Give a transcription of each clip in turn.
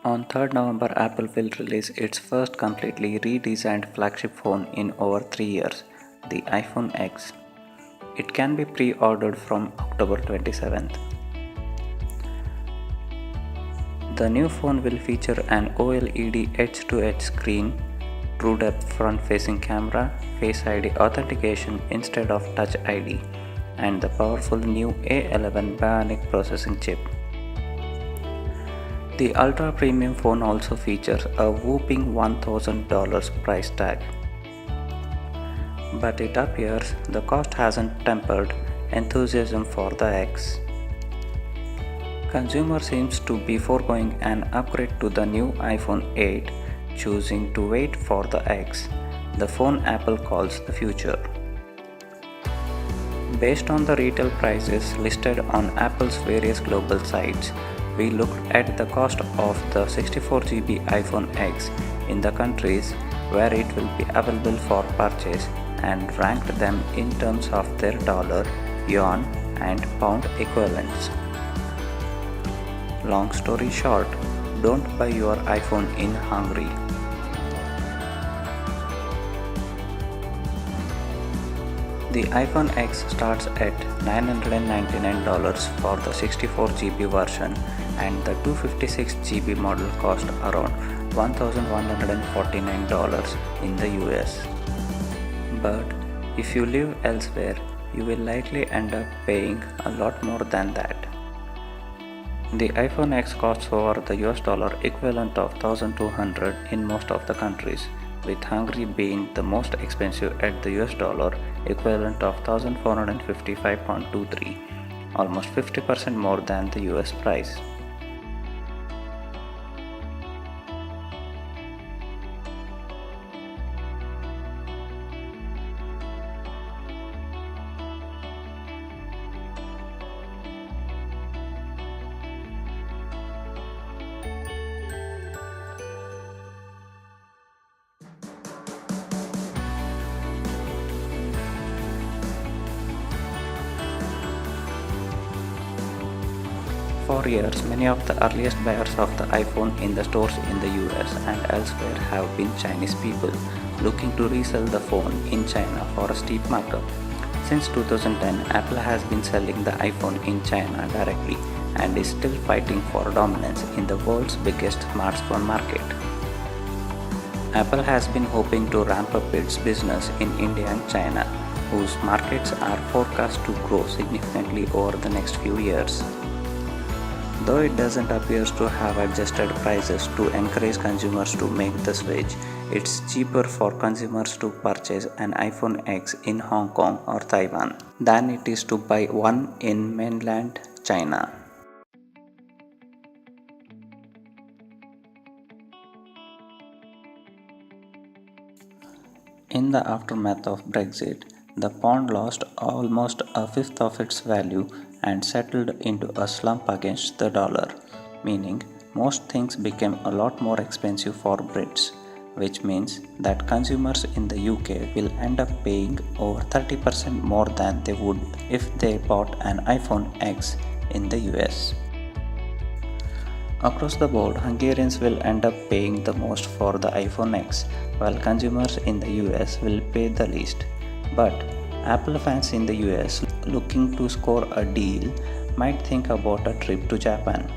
On 3rd November, Apple will release its first completely redesigned flagship phone in over 3 years, the iPhone X. It can be pre ordered from October 27th. The new phone will feature an OLED edge to edge screen, true depth front facing camera, Face ID authentication instead of Touch ID, and the powerful new A11 Bionic processing chip. The ultra premium phone also features a whopping $1,000 price tag. But it appears the cost hasn't tempered enthusiasm for the X. Consumer seems to be foregoing an upgrade to the new iPhone 8, choosing to wait for the X, the phone Apple calls the future. Based on the retail prices listed on Apple's various global sites, we looked at the cost of the 64GB iPhone X in the countries where it will be available for purchase and ranked them in terms of their dollar, yuan, and pound equivalents. Long story short, don't buy your iPhone in Hungary. The iPhone X starts at $999 for the 64GB version, and the 256GB model costs around $1,149 in the US. But if you live elsewhere, you will likely end up paying a lot more than that. The iPhone X costs over the US dollar equivalent of 1,200 in most of the countries, with Hungary being the most expensive at the US dollar equivalent of 1,455.23, almost 50% more than the US price. For years, many of the earliest buyers of the iPhone in the stores in the US and elsewhere have been Chinese people looking to resell the phone in China for a steep markup. Since 2010, Apple has been selling the iPhone in China directly and is still fighting for dominance in the world's biggest smartphone market. Apple has been hoping to ramp up its business in India and China, whose markets are forecast to grow significantly over the next few years. Though it doesn't appear to have adjusted prices to encourage consumers to make the switch, it's cheaper for consumers to purchase an iPhone X in Hong Kong or Taiwan than it is to buy one in mainland China. In the aftermath of Brexit, the pound lost almost a fifth of its value and settled into a slump against the dollar, meaning most things became a lot more expensive for Brits, which means that consumers in the UK will end up paying over 30% more than they would if they bought an iPhone X in the US. Across the board, Hungarians will end up paying the most for the iPhone X, while consumers in the US will pay the least. But Apple fans in the US looking to score a deal might think about a trip to Japan.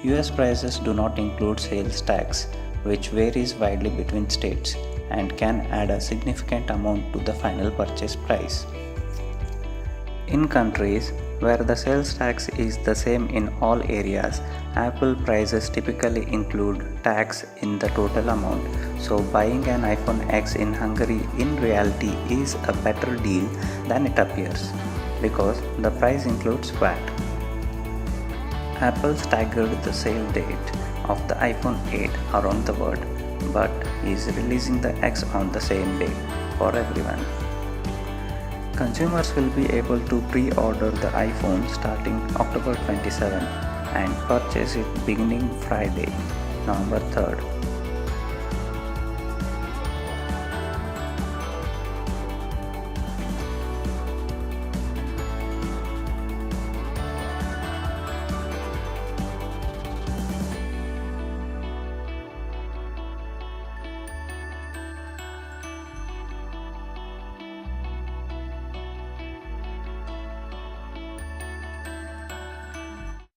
US prices do not include sales tax, which varies widely between states and can add a significant amount to the final purchase price. In countries where the sales tax is the same in all areas, Apple prices typically include tax in the total amount, so buying an iPhone X in Hungary in reality is a better deal than it appears, because the price includes VAT. Apple staggered the sale date of the iPhone 8 around the world, but is releasing the X on the same day for everyone. Consumers will be able to pre-order the iPhone starting October 27 and purchase it beginning Friday, November 3rd.